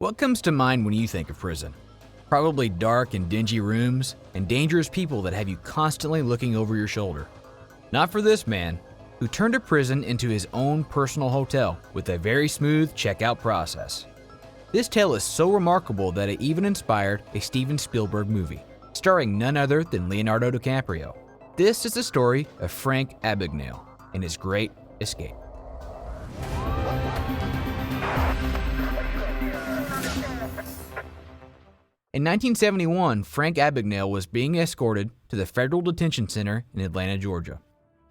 What comes to mind when you think of prison? Probably dark and dingy rooms and dangerous people that have you constantly looking over your shoulder. Not for this man, who turned a prison into his own personal hotel with a very smooth checkout process. This tale is so remarkable that it even inspired a Steven Spielberg movie, starring none other than Leonardo DiCaprio. This is the story of Frank Abagnale and his great escape. In 1971, Frank Abagnale was being escorted to the Federal Detention Center in Atlanta, Georgia.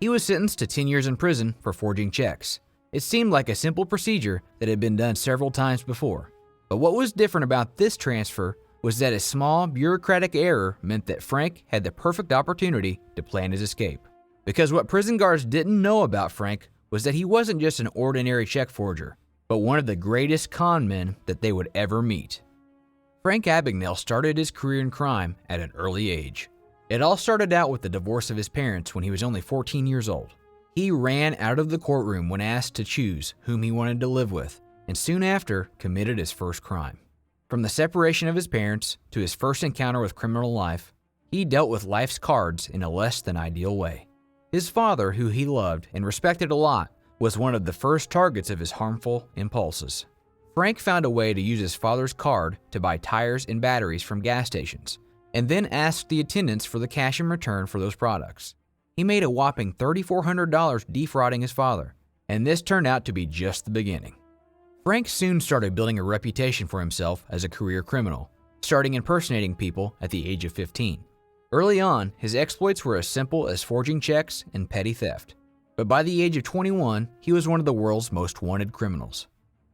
He was sentenced to 10 years in prison for forging checks. It seemed like a simple procedure that had been done several times before. But what was different about this transfer was that a small bureaucratic error meant that Frank had the perfect opportunity to plan his escape. Because what prison guards didn't know about Frank was that he wasn't just an ordinary check forger, but one of the greatest con men that they would ever meet. Frank Abagnale started his career in crime at an early age. It all started out with the divorce of his parents when he was only 14 years old. He ran out of the courtroom when asked to choose whom he wanted to live with, and soon after committed his first crime. From the separation of his parents to his first encounter with criminal life, he dealt with life's cards in a less than ideal way. His father, who he loved and respected a lot, was one of the first targets of his harmful impulses. Frank found a way to use his father's card to buy tires and batteries from gas stations, and then asked the attendants for the cash in return for those products. He made a whopping $3,400 defrauding his father, and this turned out to be just the beginning. Frank soon started building a reputation for himself as a career criminal, starting impersonating people at the age of 15. Early on, his exploits were as simple as forging checks and petty theft, but by the age of 21, he was one of the world's most wanted criminals.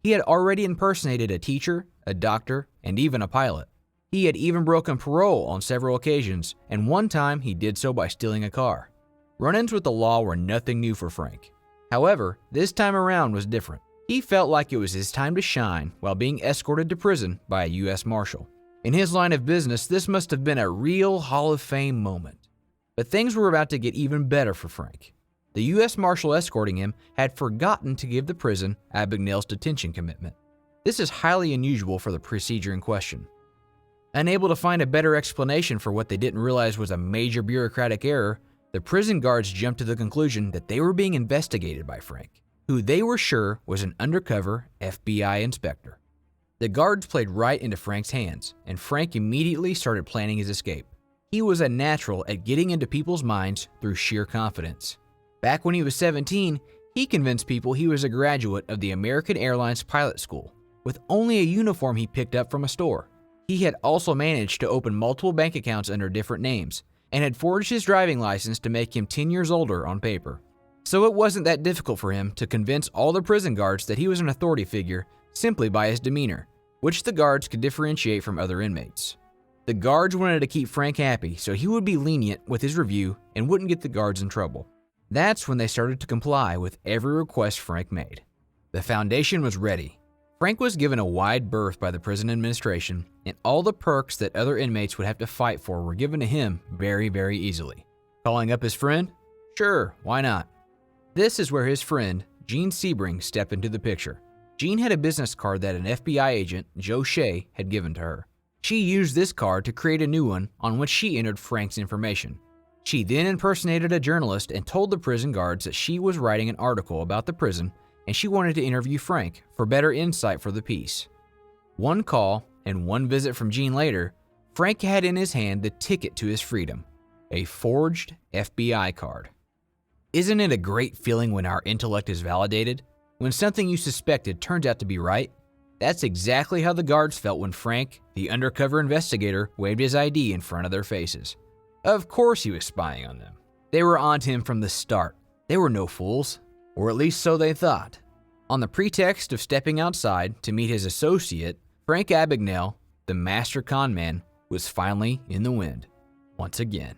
He had already impersonated a teacher, a doctor, and even a pilot. He had even broken parole on several occasions, and one time he did so by stealing a car. Run-ins with the law were nothing new for Frank. However, this time around was different. He felt like it was his time to shine while being escorted to prison by a U.S. Marshal. In his line of business, this must have been a real Hall of Fame moment. But things were about to get even better for Frank. The U.S. Marshal escorting him had forgotten to give the prison Abagnale's detention commitment. This is highly unusual for the procedure in question. Unable to find a better explanation for what they didn't realize was a major bureaucratic error, the prison guards jumped to the conclusion that they were being investigated by Frank, who they were sure was an undercover FBI inspector. The guards played right into Frank's hands, and Frank immediately started planning his escape. He was a natural at getting into people's minds through sheer confidence. Back when he was 17, he convinced people he was a graduate of the American Airlines pilot school, with only a uniform he picked up from a store. He had also managed to open multiple bank accounts under different names, and had forged his driving license to make him 10 years older on paper. So it wasn't that difficult for him to convince all the prison guards that he was an authority figure simply by his demeanor, which the guards could differentiate from other inmates. The guards wanted to keep Frank happy, so he would be lenient with his review and wouldn't get the guards in trouble. That's when they started to comply with every request Frank made. The foundation was ready. Frank was given a wide berth by the prison administration, and all the perks that other inmates would have to fight for were given to him very, very easily. Calling up his friend? Sure, why not? This is where his friend, Jean Sebring, stepped into the picture. Jean had a business card that an FBI agent, Joe SHEA, had given to her. She used this card to create a new one on which she entered Frank's information. She then impersonated a journalist and told the prison guards that she was writing an article about the prison and she wanted to interview Frank for better insight for the piece. One call and one visit from Jean later, Frank had in his hand the ticket to his freedom, a forged FBI card. Isn't it a great feeling when our intellect is validated? When something you suspected turns out to be right? That's exactly how the guards felt when Frank, the undercover investigator, waved his ID in front of their faces. Of course he was spying on them. They were onto him from the start. They were no fools, or at least so they thought. On the pretext of stepping outside to meet his associate, Frank Abagnale, the master con man, was finally in the wind, once again.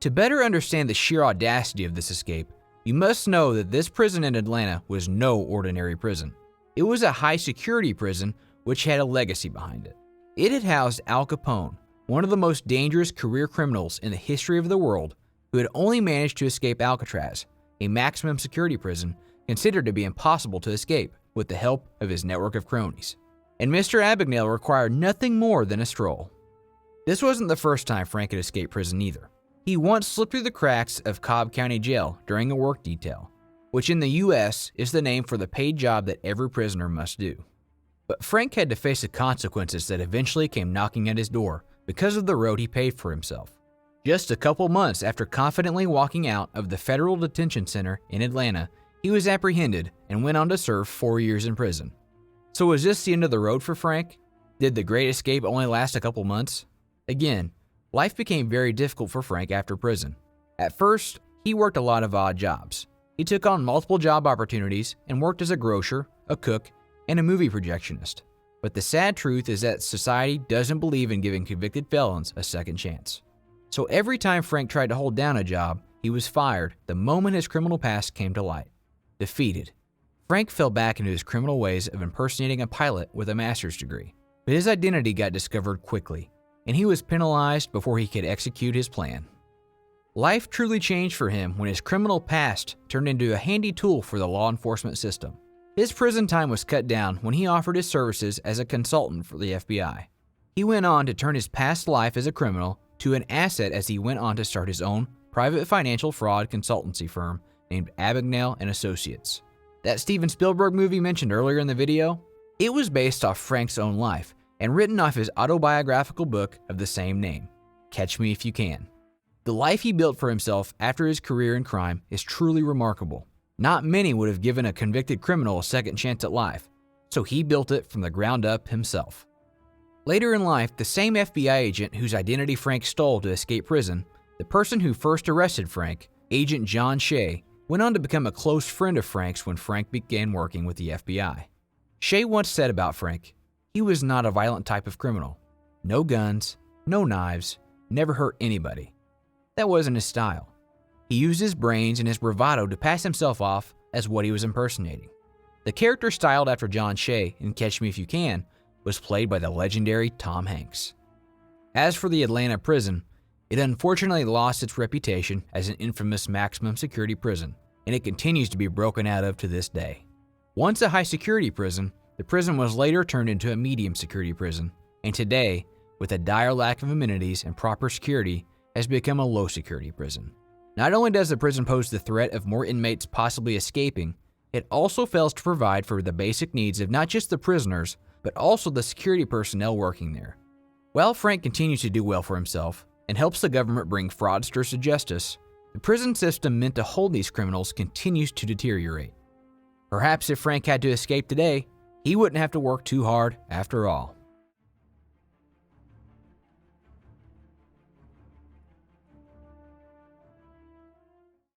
To better understand the sheer audacity of this escape, you must know that this prison in Atlanta was no ordinary prison. It was a high-security prison which had a legacy behind it. It had housed Al Capone, one of the most dangerous career criminals in the history of the world, who had only managed to escape ALCATRAZ, a maximum security prison considered to be impossible to escape with the help of his network of cronies. and Mr. Abagnale required nothing more than a stroll. This wasn't the first time Frank had escaped prison either. He once slipped through the cracks of Cobb County Jail during a work detail, which in the U.S. is the name for the paid job that every prisoner must do. But Frank had to face the consequences that eventually came knocking at his door because of the road he paved for himself. Just a couple months after confidently walking out of the federal detention center in Atlanta, he was apprehended and went on to serve 4 years in prison. So was this the end of the road for Frank? Did the Great Escape only last a couple months? Again, life became very difficult for Frank after prison. At first, he worked a lot of odd jobs. He took on multiple job opportunities and worked as a grocer, a cook, and a movie projectionist. But the sad truth is that society doesn't believe in giving convicted felons a second chance. So every time Frank tried to hold down a job, he was fired the moment his criminal past came to light. Defeated, Frank fell back into his criminal ways of impersonating a pilot with a master's degree. But his identity got discovered quickly, and he was penalized before he could execute his plan. Life truly changed for him when his criminal past turned into a handy tool for the law enforcement system. His prison time was cut down when he offered his services as a consultant for the FBI. He went on to turn his past life as a criminal to an asset as he went on to start his own private financial fraud consultancy firm named Abagnale & Associates. That Steven Spielberg movie mentioned earlier in the video, it was based off Frank's own life and written off his autobiographical book of the same name, Catch Me If You Can. The life he built for himself after his career in crime is truly remarkable. Not many would have given a convicted criminal a second chance at life, so he built it from the ground up himself. Later in life, the same FBI agent whose identity Frank stole to escape prison, the person who first arrested Frank, Agent John SHEA, went on to become a close friend of Frank's when Frank began working with the FBI. SHEA once said about Frank, he was not a violent type of criminal. No guns, no knives, never hurt anybody. That wasn't his style. He used his brains and his bravado to pass himself off as what he was impersonating. The character styled after John SHEA in Catch Me If You Can was played by the legendary Tom Hanks. As for the Atlanta prison, it unfortunately lost its reputation as an infamous maximum security prison, and it continues to be broken out of to this day. Once a high security prison, the prison was later turned into a medium security prison, and today, with a dire lack of amenities and proper security, has become a low security prison. Not only does the prison pose the threat of more inmates possibly escaping, it also fails to provide for the basic needs of not just the prisoners, but also the security personnel working there. While Frank continues to do well for himself and helps the government bring fraudsters to justice, the prison system meant to hold these criminals continues to deteriorate. Perhaps if Frank had to escape today, he wouldn't have to work too hard after all.